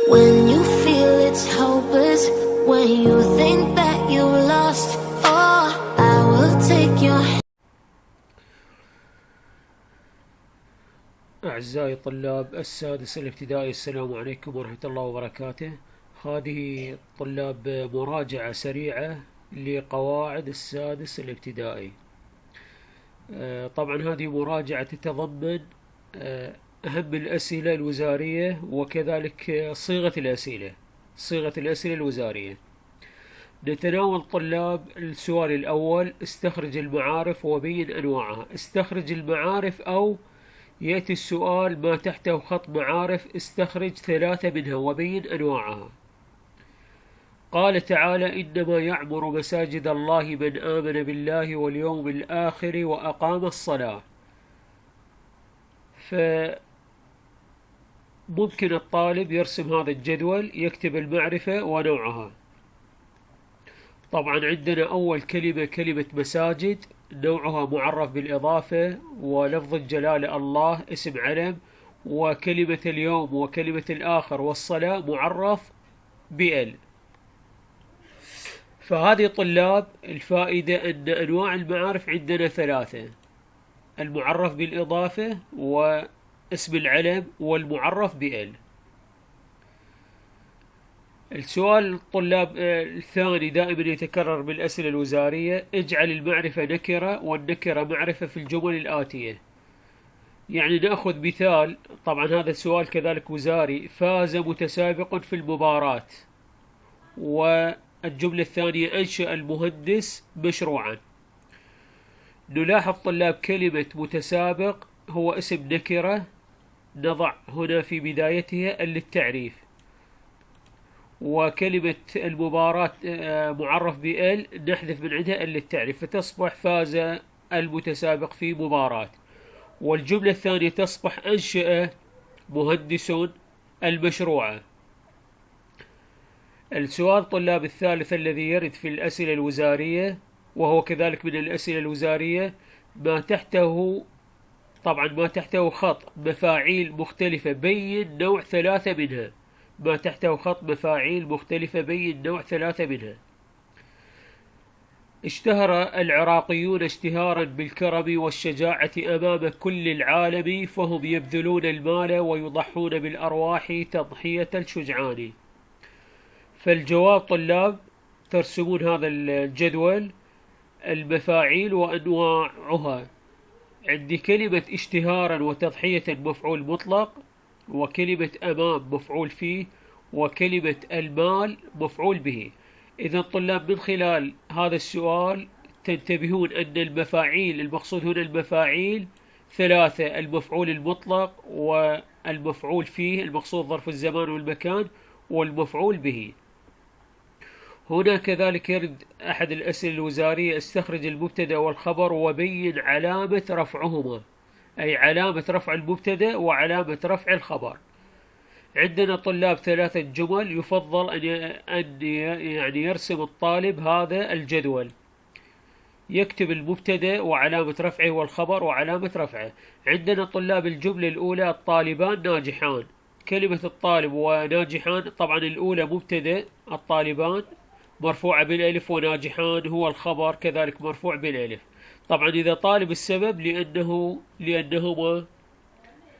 When you feel it's hopeless, when you think that you lost, oh, I will take your hand. أعزائي طلاب السادس الابتدائي، السلام عليكم ورحمة الله وبركاته. هذه طلاب مراجعة سريعة لقواعد السادس الابتدائي. طبعا هذه مراجعة تتضمن أهم الأسئلة الوزارية وكذلك صيغة الأسئلة الوزارية. نتناول طلاب السؤال الأول: استخرج المعارف وبين أنواعها. استخرج المعارف، أو يأتي السؤال ما تحته خط معارف، استخرج 3 منها وبين أنواعها. قال تعالى: إنما يعمر مساجد الله من آمن بالله واليوم الآخر وأقام الصلاة. فممكن الطالب يرسم هذا الجدول، يكتب المعرفة ونوعها. طبعا عندنا أول كلمة مساجد، نوعها معرف بالإضافة ولفظ الجلالة الله اسم علم، وكلمة اليوم وكلمة الآخر والصلاة معرف بال. فهذه طلاب الفائدة أن أنواع المعارف عندنا 3: المعرف بالإضافة واسم العلم والمعرف بال. السؤال الطلاب الثاني دائما يتكرر بالأسئلة الوزارية: اجعل المعرفة نكرة والنكرة معرفة في الجمل الآتية. يعني نأخذ مثال، طبعا هذا السؤال كذلك وزاري: فاز متسابق في المباراة. والجملة الثانية: أنشأ المهندس مشروعا. نلاحظ طلاب كلمة متسابق هو اسم نكرة، نضع هنا في بدايتها للتعريف. وكلمة المباراة معرف بال، نحذف من عندها للتعريف، فتصبح فاز المتسابق في مباراة. والجملة الثانية تصبح أنشأ مهندس المشروع. السؤال طلاب الثالث الذي يرد في الأسئلة الوزارية وهو كذلك من الأسئلة الوزارية: ما تحته خط مفاعيل مختلفة بين نوع 3 منها. ما تحته خط مفاعيل مختلفة بين نوع 3 منها. اشتهر العراقيون اشتهارا بالكرم والشجاعة أمام كل العالم، فهم يبذلون المال ويضحون بالأرواح تضحية الشجعان. فالجواب طلاب ترسمون هذا الجدول: المفاعيل وأنواعها. عندي كلمة اشتهارا وتضحية مفعول مطلق، وكلمة أمام مفعول فيه، وكلمة المال مفعول به. إذا طلاب من خلال هذا السؤال تنتبهون أن المفاعيل المقصود هنا المفاعيل 3: المفعول المطلق والمفعول فيه المقصود ظرف الزمان والمكان والمفعول به. هنا كذلك يرد أحد الأسئلة الوزارية: استخرج المبتدأ والخبر وبين علامة رفعهما، أي علامة رفع المبتدأ وعلامة رفع الخبر. عندنا طلاب 3 جمل، يفضل أن يرسم الطالب هذا الجدول، يكتب المبتدأ وعلامة رفعه والخبر وعلامة رفعه. عندنا طلاب الجملة الأولى: الطالبان ناجحان. كلمة الطالب وناجحان، طبعا الأولى مبتدأ الطالبان مرفوعة بالألف، وناجحان هو الخبر كذلك مرفوع بالألف. طبعا إذا طالب السبب لأنهما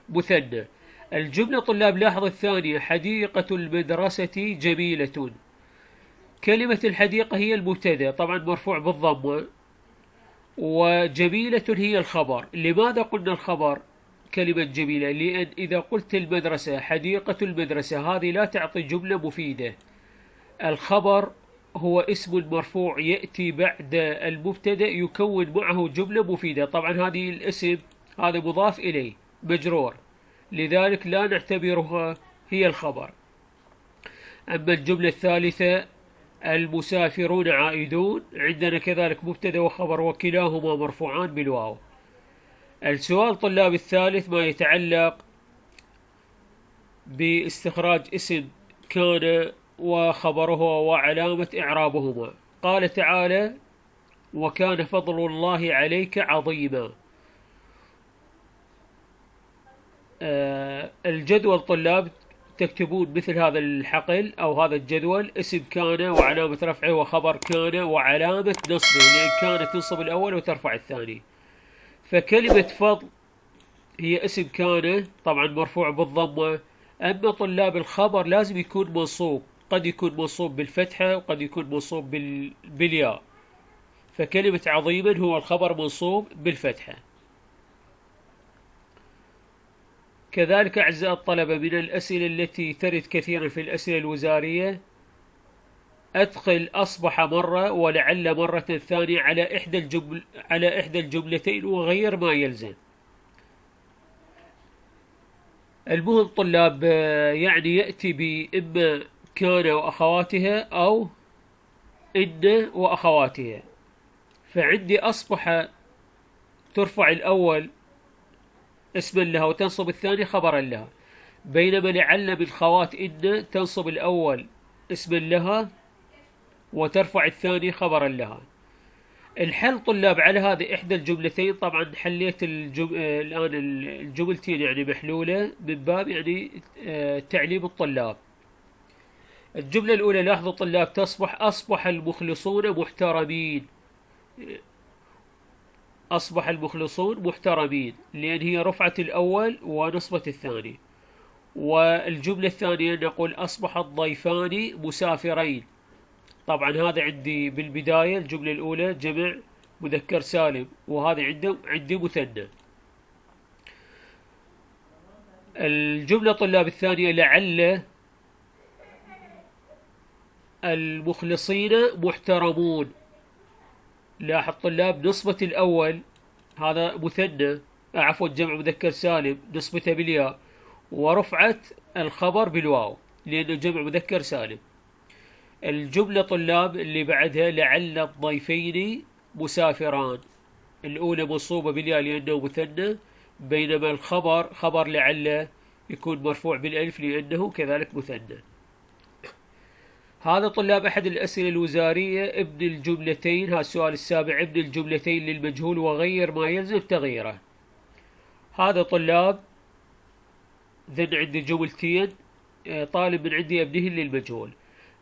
مثنى. الجملة طلاب لاحظ الثانية: حديقة المدرسة جميلة. كلمة الحديقة هي المبتدأ طبعا مرفوع بالضمة، وجميلة هي الخبر. لماذا قلنا الخبر كلمة جميلة؟ لأن إذا قلت المدرسة حديقة المدرسة هذه لا تعطي جملة مفيدة. الخبر هو اسم مرفوع يأتي بعد المبتدأ يكون معه جملة مفيدة. طبعا هذه الاسم هذا مضاف إليه مجرور، لذلك لا نعتبرها هي الخبر. أما الجملة الثالثة: المسافرون عائدون، عندنا كذلك مبتدأ وخبر وكلاهما مرفوعان بالواو. السؤال طلاب الثالث ما يتعلق باستخراج اسم كان وخبره وعلامة إعرابهما. قال تعالى: وكان فضل الله عليك عظيما. الجدول طلاب تكتبون مثل هذا الحقل أو هذا الجدول اسم كان وعلامة رفعه وخبر كان وعلامة نصبه، لأن كانت تنصب الأول وترفع الثاني. فكلمة فضل هي اسم كان طبعا مرفوع بالضمة. أما طلاب الخبر لازم يكون منصوب، قد يكون منصوب بالفتحة وقد يكون منصوب بالياء. فكلمة عظيما هو الخبر منصوب بالفتحة. كذلك أعزائي الطلبة من الأسئلة التي ترد كثيرا في الأسئلة الوزارية، أدخل أصبح مرة ولعل مرة ثانية على إحدى الجملتين وغير ما يلزم. المهم طلاب يعني يأتي بإما كان وأخواتها أو إن وأخواتها. فعندي أصبح ترفع الأول اسما لها وتنصب الثاني خبرا لها، بينما لعل من خوات إن تنصب الأول اسما لها وترفع الثاني خبرا لها. الحل طلاب على هذه إحدى الجملتين، طبعا حليت الآن الجملتين يعني محلولة من باب يعني تعليم الطلاب. الجملة الأولى لاحظوا طلاب أصبح المخلصون محترمين. أصبح المخلصون محترمين لأن هي رفعت الأول ونصبت الثاني. والجملة الثانية نقول أصبح الضيفان مسافرين. طبعا هذا عندي بالبداية الجملة الأولى جمع مذكر سالم، وهذا عندي مثنى. الجملة طلاب الثانية لعل المخلصين محترمون. لاحظ طلاب نصبة الأول هذا مثنى عفوا جمع مذكر سالم نصبته بالياء، ورفعت الخبر بالواو لأنه جمع مذكر سالم. الجملة طلاب اللي بعدها لعل الضيفين مسافران، الأولى منصوبة بالياء لأنه مثنى، بينما الخبر خبر لعل يكون مرفوع بالألف لأنه كذلك مثنى. هذا طلاب أحد الأسئلة الوزارية. ابن الجملتين، هذا السؤال السابع، ابن الجملتين للمجهول وغير ما يلزم تغييره. هذا طلاب ذن عندي جملتين، طالب من عندي ابنه للمجهول.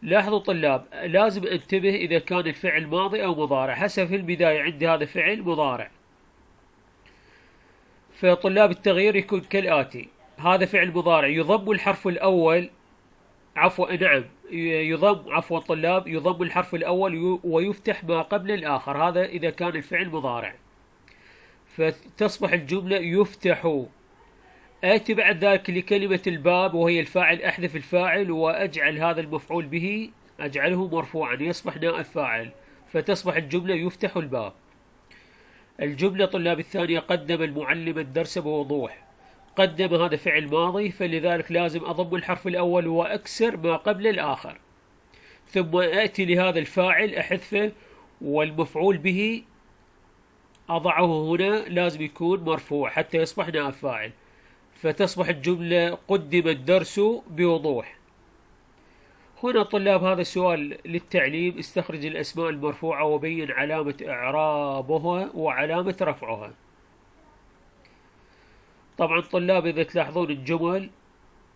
لاحظوا طلاب لازم انتبه إذا كان الفعل ماضي أو مضارع. هسه في البداية عندي هذا فعل مضارع، فطلاب التغيير يكون كالآتي: هذا فعل مضارع يضم الحرف الأول يضم الحرف الأول ويفتح ما قبل الآخر، هذا إذا كان الفعل مضارع، فتصبح الجملة يفتح. آتي بعد ذلك لكلمة الباب وهي الفاعل، أحذف الفاعل وأجعل هذا المفعول به أجعله مرفوعا يصبح نائب فاعل، فتصبح الجملة يفتح الباب. الجملة طلاب الثانية قدم المعلم الدرس بوضوح. قدم هذا فعل ماضي، فلذلك لازم أضم الحرف الأول وأكسر ما قبل الآخر، ثم آتي لهذا الفاعل أحذفه والمفعول به أضعه هنا لازم يكون مرفوع حتى يصبح نائب فاعل، فتصبح الجملة قدم الدرس بوضوح. هنا طلاب هذا السؤال للتعليم: استخرج الأسماء المرفوعة وبين علامة إعرابها وعلامة رفعها. طبعا طلاب إذا تلاحظون الجمل،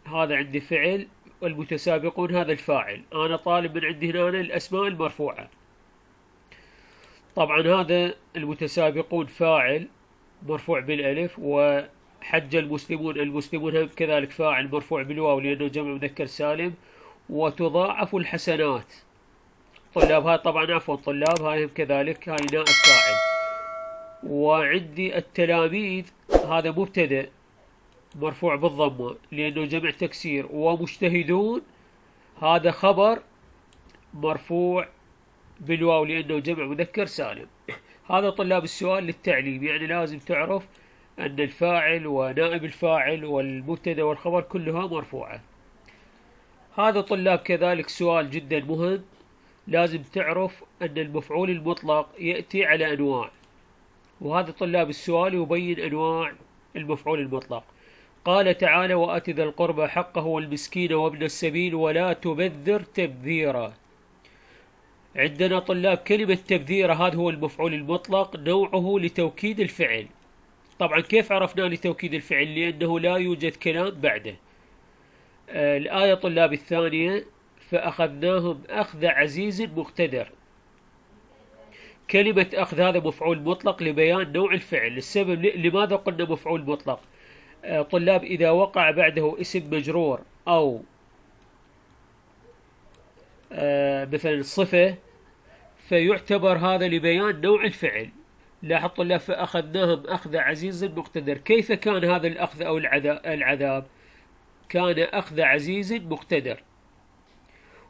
هذا عندي فعل والمتسابقون هذا الفاعل، أنا طالب من عندي هنا الأسماء المرفوعة. طبعا هذا المتسابقون فاعل مرفوع بالألف، وحج المسلمون هم كذلك فاعل مرفوع بالواو لأنه جمع مذكر سالم، وتضاعف الحسنات. طلاب هاي طبعا عفوا طلاب هاي هم كذلك هاي نائب فاعل. وعندي التلاميذ هذا مبتدأ مرفوع بالضمة لأنه جمع تكسير، ومجتهدون هذا خبر مرفوع بالواو لأنه جمع مذكر سالم. هذا طلاب السؤال للتعليم، يعني لازم تعرف أن الفاعل ونائب الفاعل والمبتدأ والخبر كلها مرفوعة. هذا طلاب كذلك سؤال جدا مهم، لازم تعرف أن المفعول المطلق يأتي على أنواع، وهذا طلاب السؤال يبين أنواع المفعول المطلق. قال تعالى: وآت ذا القربى حقه والمسكين وابن السبيل ولا تبذر تبذيرا. عندنا طلاب كلمة تبذير هذا هو المفعول المطلق، نوعه لتوكيد الفعل. طبعا كيف عرفنا لتوكيد الفعل؟ لأنه لا يوجد كلام بعده. الآية طلاب الثانية فأخذناهم أخذ عزيز مقتدر. كلمة أخذ هذا مفعول مطلق لبيان نوع الفعل. السبب لماذا قلنا مفعول مطلق؟ طلاب إذا وقع بعده اسم مجرور أو مثلا صفة فيعتبر هذا لبيان نوع الفعل. لاحظ طلاب فأخذناهم أخذ عزيز مقتدر. كيف كان هذا الأخذ أو العذاب؟ كان أخذ عزيز مقتدر.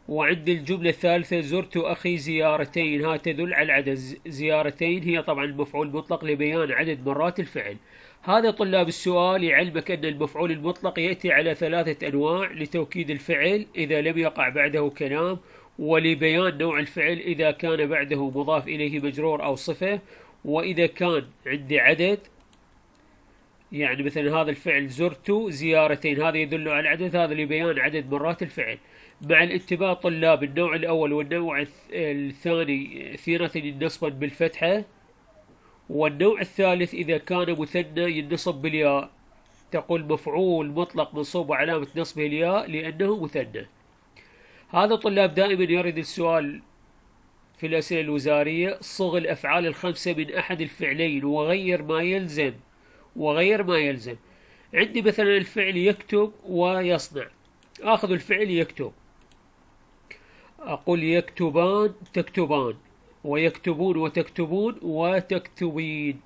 وعند الجملة الثالثة زرت أخي زيارتين، ها تدل على العدد. زيارتين هي طبعا المفعول المطلق لبيان عدد مرات الفعل. هذا طلاب السؤال يعلمك أن المفعول المطلق يأتي على 3 أنواع: لتوكيد الفعل إذا لم يقع بعده كلام، ولبيان نوع الفعل إذا كان بعده مضاف إليه مجرور أو صفة، وإذا كان عندي عدد، يعني مثلا هذا الفعل زرت زيارتين هذا يدل على العدد، هذا لبيان عدد مرات الفعل. مع الانتباه طلاب النوع الأول والنوع الثاني اثنين نصبا بالفتحة، والنوع الثالث إذا كان مثنى ينصب بالياء. تقول مفعول مطلق منصوب وعلامة نصبه الياء لأنه مثنى. هذا طلاب دائما يرد السؤال في الأسئلة الوزارية: صغ الأفعال الخمسة من أحد الفعلين وغير ما يلزم. وغير ما يلزم. عندي مثلا الفعل يكتب ويصنع. آخذ الفعل يكتب، أقول يكتبان تكتبان، ويكتبون وتكتبون وتكتبين.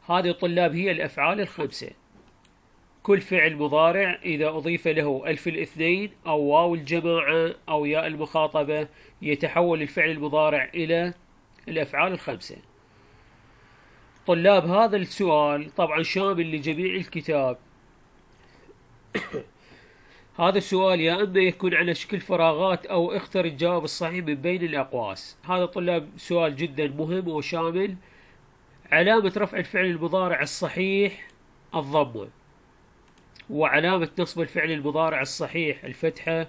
هذه طلاب هي الأفعال الخمسة. كل فعل مضارع إذا أضيف له ألف الاثنين أو واو الجماعة أو ياء المخاطبة يتحول الفعل المضارع إلى الأفعال الخمسة. طلاب هذا السؤال طبعا شامل لجميع الكتاب. هذا السؤال يا إما يكون على شكل فراغات أو اختر الجواب الصحيح من بين الأقواس. هذا طلاب سؤال جدا مهم وشامل. علامة رفع الفعل المضارع الصحيح الضمة، وعلامة نصب الفعل المضارع الصحيح الفتحة،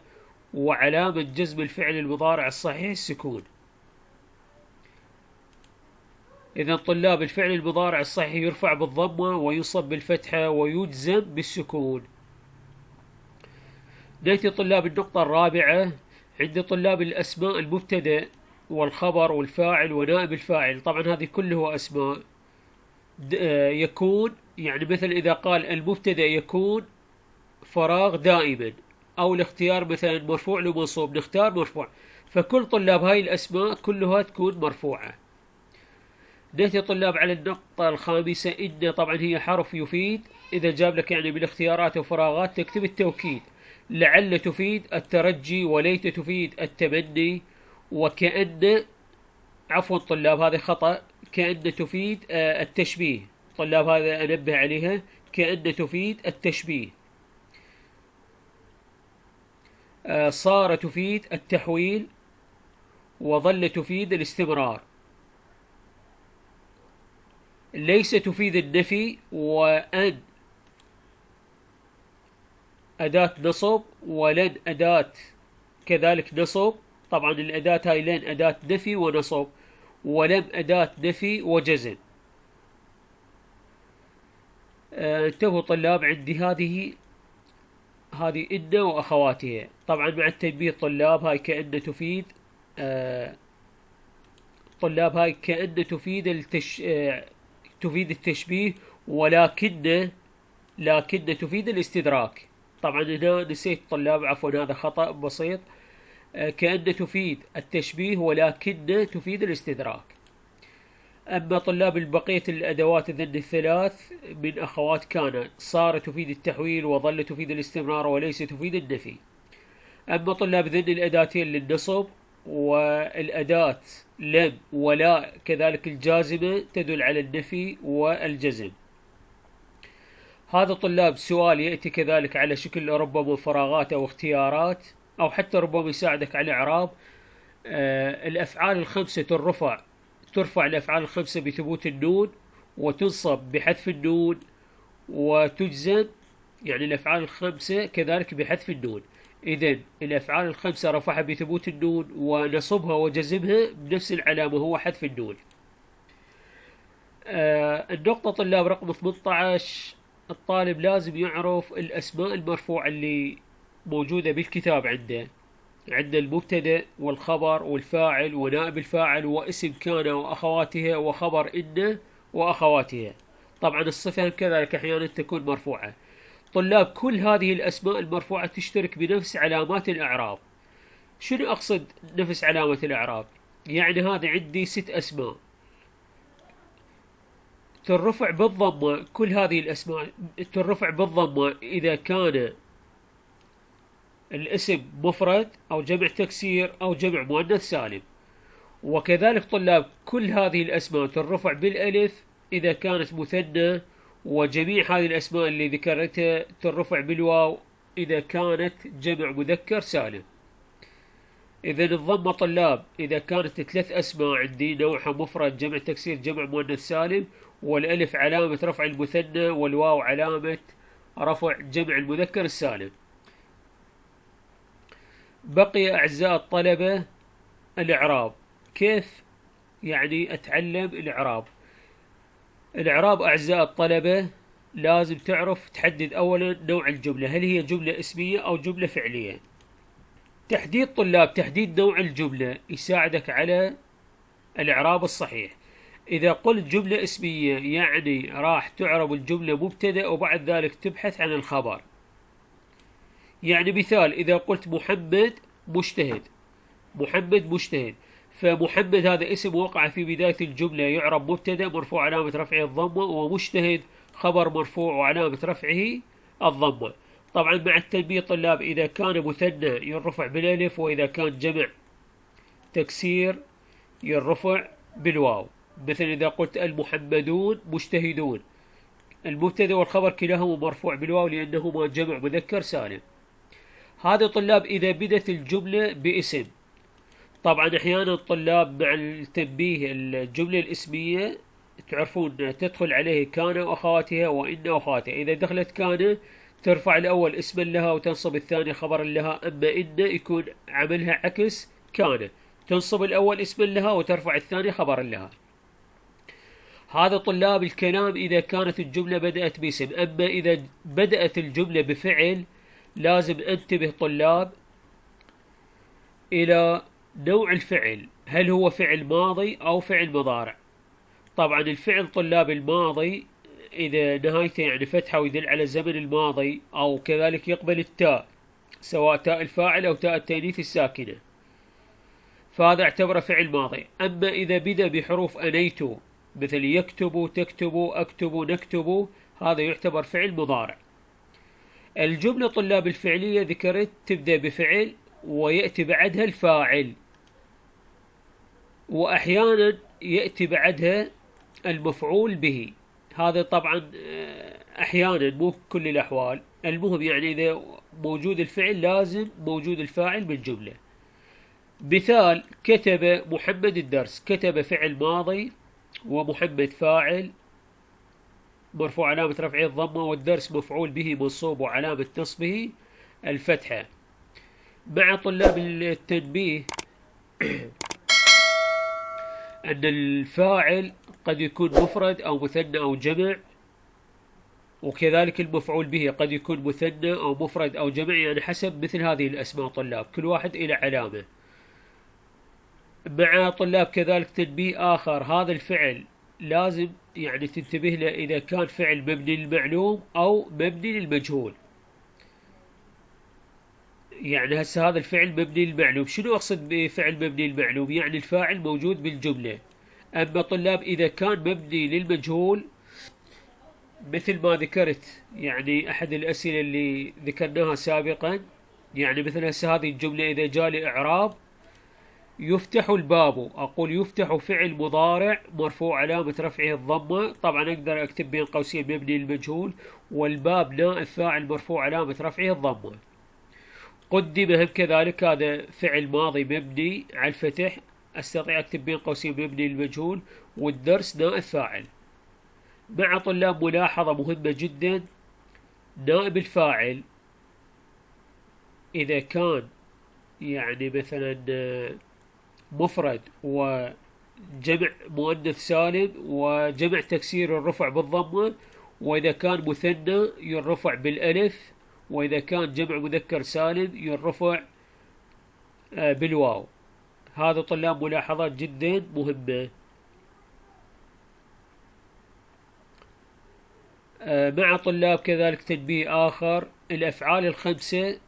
وعلامة جزم الفعل المضارع الصحيح السكون. إذا طلاب الفعل المضارع الصحيح يرفع بالضمة وينصب بالفتحة ويجزم بالسكون. نأتي طلاب النقطة الرابعة. عند طلاب الأسماء المبتدأ والخبر والفاعل ونائب الفاعل، طبعا هذه كله أسماء يكون، يعني مثل إذا قال المبتدأ يكون فراغ دائما، أو الاختيار مثلا مرفوع لمنصوب نختار مرفوع. فكل طلاب هاي الأسماء كلها تكون مرفوعة. نأتي طلاب على النقطة الخامسة. إن طبعا هي حرف يفيد. إذا جاب لك يعني بالاختيارات وفراغات تكتب التوكيد. لعل تفيد الترجي، وليت تفيد التمني، وكأن، عفوا طلاب هذا خطأ، كأن تفيد التشبيه. طلاب هذا أنبه عليها، كأن تفيد التشبيه. صار تفيد التحويل، وظل تفيد الاستمرار. ليس تفيد النفي، وأن أداة نصب، ولن أداة كذلك نصب. طبعا الأداة هاي لن أداة نفي ونصب، ولم أداة نفي وجزم. انتبهوا طلاب عندي هذه إن وأخواتها. طبعا مع التنبيه طلاب هاي كأن تفيد طلاب هاي كأن تفيد تفيد التشبيه، ولكن تفيد الاستدراك. طبعا هنا نسيت طلاب، عفوا هذا خطأ بسيط. كأن تفيد التشبيه ولكن تفيد الاستدراك. أما طلاب البقية الأدوات ذن الثلاث من أخوات كان: صار تفيد التحويل، وظل تفيد الاستمرار، وليس تفيد النفي. أما طلاب ذن الأداتين للنصب، والأداة لم ولا كذلك الجازمة تدل على النفي والجزم. هذا طلاب سؤال يأتي كذلك على شكل ربما فراغات أو اختيارات، أو حتى ربما يساعدك على إعراب. الأفعال الخمسة ترفع الأفعال الخمسة بثبوت النون، وتنصب بحذف النون، وتجزم، يعني الأفعال الخمسة كذلك بحذف النون. إذن الأفعال الخمسة رفعها بثبوت النون، ونصبها وجزمها بنفس العلامة هو حذف النون. النقطة طلاب رقم 18. الطالب لازم يعرف الأسماء المرفوعة اللي موجودة بالكتاب عندنا المبتدأ والخبر والفاعل ونائب الفاعل واسم كان وأخواتها وخبر إن وأخواتها. طبعا الصفة كذلك أحيانا تكون مرفوعة. طلاب، كل هذه الأسماء المرفوعة تشترك بنفس علامات الإعراب. شنو أقصد نفس علامة الإعراب؟ يعني هذا عندي 6 أسماء ترفع بالضمة. كل هذه الأسماء ترفع بالضمة إذا كان الاسم مفرد أو جمع تكسير أو جمع مؤنث سالم. وكذلك طلاب، كل هذه الأسماء ترفع بالألف إذا كانت مثنى، وجميع هذه الأسماء اللي ذكرتها ترفع بالواو إذا كانت جمع مذكر سالم. إذا الضمة طلاب إذا كانت 3 أسماء عندي نوعها مفرد جمع تكسير جمع مؤنث سالم، والألف علامة رفع المثنى والواو علامة رفع جمع المذكر السالم. بقي أعزائي الطلبة الإعراب. كيف يعني أتعلم الإعراب؟ الإعراب أعزائي الطلبة لازم تعرف تحدد أولا نوع الجملة، هل هي جملة اسمية أو جملة فعلية. تحديد طلاب، تحديد نوع الجملة يساعدك على الإعراب الصحيح. إذا قلت جملة اسمية يعني راح تعرب الجملة مبتدأ وبعد ذلك تبحث عن الخبر. يعني مثال، إذا قلت محمد مجتهد، محمد مجتهد، فمحمد هذا اسم وقع في بداية الجملة يعرب مبتدأ مرفوع علامة رفعه الضمة، ومجتهد خبر مرفوع وعلامة رفعه الضمة. طبعا مع التنبيه طلاب، إذا كان مثنى يرفع بالألف، وإذا كان جمع تكسير يرفع بالواو. مثل إذا قلت المحمدون مجتهدون، المبتدأ والخبر كلاهما مرفوع بالواو لأنهما جمع مذكر سالم. هذا طلاب إذا بدت الجملة باسم. طبعا أحيانا طلاب مع التنبيه الجملة الاسمية تعرفون تدخل عليه كان وأخواتها وإن وأخواتها. إذا دخلت كان ترفع الأول اسما لها وتنصب الثاني خبرا لها، أما إن يكون عملها عكس كان، تنصب الأول اسما لها وترفع الثاني خبرا لها. هذا طلاب الكلام إذا كانت الجملة بدأت باسم. أما إذا بدأت الجملة بفعل لازم انتبه طلاب إلى نوع الفعل، هل هو فعل ماضي أو فعل مضارع. طبعا الفعل طلاب الماضي إذا نهايته يعني فتحة ويدل على زمن الماضي، أو كذلك يقبل التاء سواء تاء الفاعل أو تاء التأنيث الساكنة، فهذا اعتبره فعل ماضي. أما إذا بدأ بحروف أنيت مثل يكتب تكتب أكتب نكتب، هذا يعتبر فعل مضارع. الجملة طلاب الفعلية ذكرت تبدأ بفعل ويأتي بعدها الفاعل، وأحيانا يأتي بعدها المفعول به. هذا طبعا أحيانا مو كل الأحوال. المهم يعني إذا موجود الفعل لازم موجود الفاعل بالجملة. مثال، كتب محمد الدرس، كتب فعل ماضي ومحمد فاعل مرفوع علامة رفعه الضمة، والدرس مفعول به منصوب وعلامة نصبه الفتحة. مع طلاب التنبيه أن الفاعل قد يكون مفرد أو مثنى أو جمع، وكذلك المفعول به قد يكون مثنى أو مفرد أو جمع، يعني حسب مثل هذه الأسماء طلاب كل واحد إلى علامة. مع طلاب كذلك تنبيه آخر، هذا الفعل لازم يعني تنتبه له إذا كان فعل مبني للمعلوم أو مبني للمجهول. يعني هسه هذا الفعل مبني للمعلوم، شنو أقصد بفعل مبني للمعلوم؟ يعني الفاعل موجود بالجملة. أما طلاب إذا كان مبني للمجهول مثل ما ذكرت يعني أحد الأسئلة اللي ذكرناها سابقا، يعني مثل هسه هذه الجملة إذا جالي إعراب يفتح الباب، أقول يفتح فعل مضارع مرفوع علامة رفعه الضمة، طبعا أقدر أكتب بين قوسين مبني للمجهول، والباب نائب فاعل مرفوع علامة رفعه الضمة. قدم هم كذلك هذا فعل ماضي مبني على الفتح، أستطيع أكتب بين قوسين مبني للمجهول، والدرس نائب فاعل. مع طلاب ملاحظة مهمة جدا، نائب الفاعل إذا كان يعني مثلا مفرد وجمع مؤنث سالم وجمع تكسير الرفع بالضمة، وإذا كان مثنى يرفع بالألف، وإذا كان جمع مذكر سالم يرفع بالواو. هذا طلاب ملاحظات جدا مهمة. مع طلاب كذلك تنبيه آخر، الأفعال الخمسة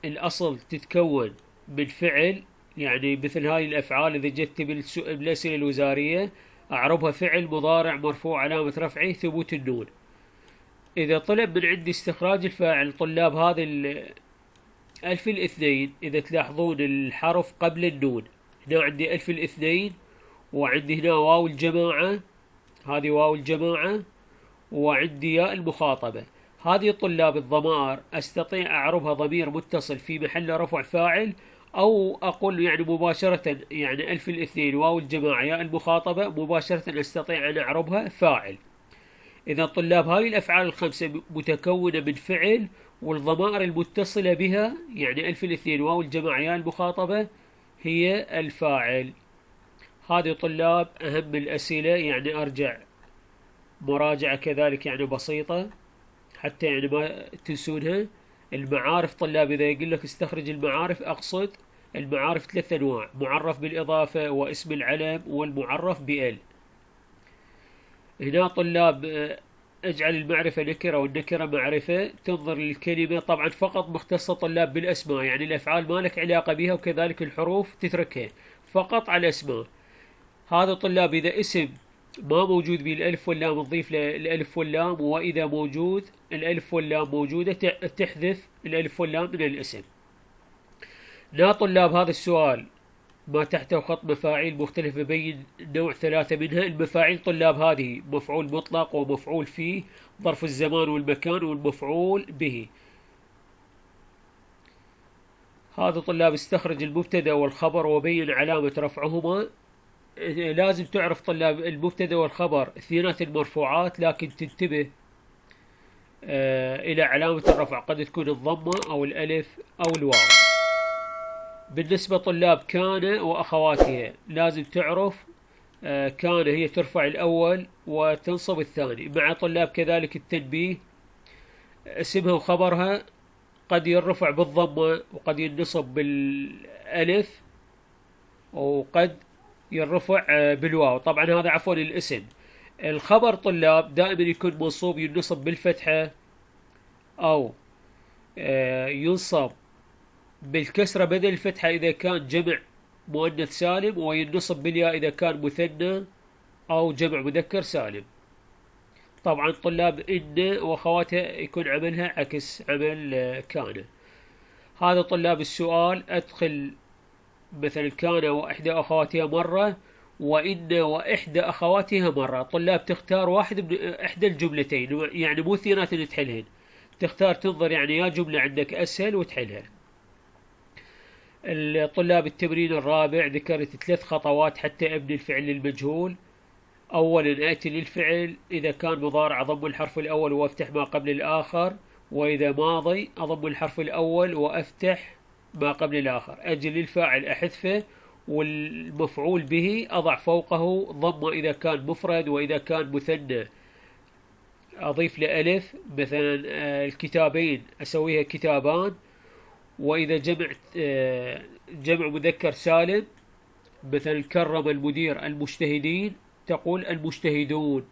الأصل تتكون من فعل، يعني مثل هاي الأفعال إذا جت بالأسئلة الوزارية أعربها فعل مضارع مرفوع علامة رفعه ثبوت النون. إذا طلب من عندي استخراج الفاعل طلاب هذا ألف الاثنين، إذا تلاحظون الحرف قبل النون، هنا عندي ألف الاثنين وعندي هنا واو الجماعة، هذه واو الجماعة، وعندي ياء المخاطبة. هذه طلاب الضمائر أستطيع أعربها ضمير متصل في محل رفع فاعل، أو أقول يعني مباشرة يعني ألف الاثنين واو الجماعة ياء المخاطبة مباشرة أستطيع أن أعربها فاعل. إذا طلاب هاي الأفعال الخمسة متكونة من فعل، والضمائر المتصلة بها يعني ألف الاثنين واو الجماعة ياء المخاطبة هي الفاعل. هذه طلاب أهم الأسئلة، يعني أرجع مراجعة كذلك يعني بسيطة حتى يعني ما تنسونها. المعارف طلاب إذا يقول لك استخرج المعارف، أقصد المعارف ثلاث أنواع: معرف بالإضافة واسم العلم والمعرف بال. هنا طلاب اجعل المعرفة نكرة والنكرة معرفة، تنظر للكلمة طبعا فقط مختصة طلاب بالأسماء، يعني الأفعال ما لك علاقة بها، وكذلك الحروف تتركها فقط على الأسماء. هذا طلاب إذا اسم ما موجود به الألف واللام نضيف الألف واللام، وإذا موجود الألف واللام موجودة تحذف الألف واللام من الاسم. لا طلاب هذا السؤال ما تحته خط مفاعيل مختلفة بين نوع ثلاثة منها. المفاعيل طلاب هذه مفعول مطلق ومفعول فيه، ظرف الزمان والمكان، والمفعول به. هذا طلاب استخرج المبتدا والخبر وبين علامة رفعهما. لازم تعرف طلاب المبتدا والخبر اثنينات مرفوعات، لكن تنتبه إلى علامة الرفع، قد تكون الضمة أو الألف أو الواو. بالنسبة طلاب كان وأخواتها لازم تعرف كان هي ترفع الأول وتنصب الثاني. مع طلاب كذلك التنبيه، اسمها وخبرها قد يرفع بالضمة وقد ينصب بالألف وقد يرفع بالواو. طبعا هذا عفوا الاسم. الخبر طلاب دائما يكون منصوب ينصب بالفتحة أو ينصب بالكسرة بدل الفتحة إذا كان جمع مؤنث سالم، وينصب بالياء إذا كان مثنى أو جمع مذكر سالم. طبعا طلاب إن وأخواتها يكون عملها عكس عمل كان. هذا طلاب السؤال أدخل مثلا كان وإحدى أخواتها مرة، وإن وإحدى أخواتها مرة. طلاب تختار واحد من إحدى الجملتين، يعني مو اثنينات اللي تحلهن، تختار تنظر يعني يا جملة عندك أسهل وتحلها. الطلاب التمرين الرابع ذكرت 3 خطوات حتى أبني الفعل المجهول. أولا آتي للفعل، إذا كان مضارع أضم الحرف الأول وأفتح ما قبل الآخر، وإذا ماضي أضم الحرف الأول وأفتح ما قبل الآخر. أجي للفاعل أحذفه، والمفعول به أضع فوقه ضمة إذا كان مفرد، وإذا كان مثنى أضيف لألف، مثلا الكتابين أسويها كتابان، وإذا جمع مذكر سالم مثلا كرم المدير المجتهدين تقول المجتهدون،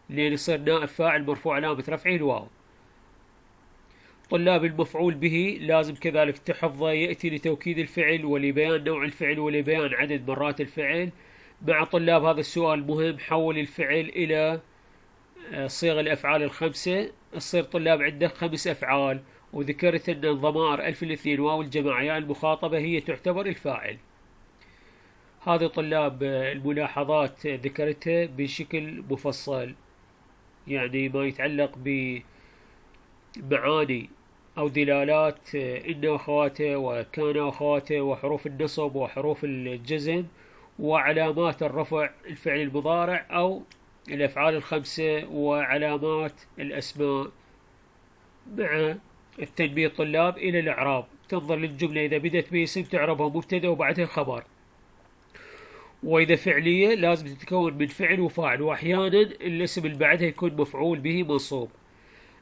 لأن يصير نائب فاعل مرفوع علامة رفعه الواو. طلاب المفعول به لازم كذلك تحفظه، يأتي لتوكيد الفعل ولبيان نوع الفعل ولبيان عدد مرات الفعل. مع طلاب هذا السؤال مهم، حول الفعل إلى صيغ الأفعال الخمسة. تصير طلاب عندك 5 أفعال، وذكرت أن الضمائر ألف الاثنين واو الجماعة ياء المخاطبة هي تعتبر الفاعل. هذه طلاب الملاحظات ذكرتها بشكل مفصل، يعني ما يتعلق بمعاني أو دلالات إن وأخواته وكان وأخواته وحروف النصب وحروف الجزم وعلامات الرفع الفعل المضارع أو الأفعال الخمسة وعلامات الأسماء. مع التنبيه طلاب إلى الإعراب، تنظر للجملة إذا بدأت باسم تعربها مبتدأ وبعدها خبر، وإذا فعلية لازم تتكون من فعل وفاعل، وأحيانا الاسم اللي بعدها يكون مفعول به منصوب.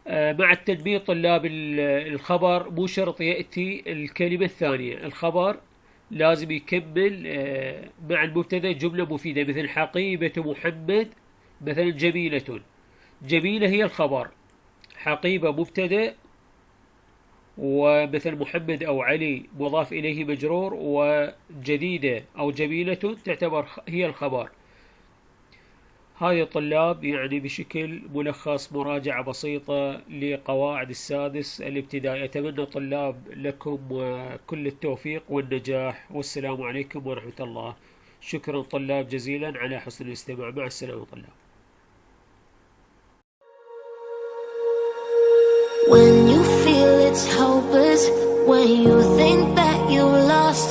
مع التنبيه طلاب الخبر مو شرط يأتي الكلمة الثانية، الخبر لازم يكمل مع المبتدأ جملة مفيدة، مثل حقيبة محمد، مثلا جميلة. جميلة هي الخبر، حقيبة مبتدأ، ومثل محمد أو علي مضاف إليه مجرور، وجديدة أو جميلة تعتبر هي الخبر. هاي طلاب يعني بشكل ملخص مراجعة بسيطة لقواعد السادس الابتدائي. أتمنى طلاب لكم كل التوفيق والنجاح، والسلام عليكم ورحمة الله. شكرا طلاب جزيلا على حسن الاستماع. مع السلامة طلاب. When you feel it's hopeless, when you think that you lost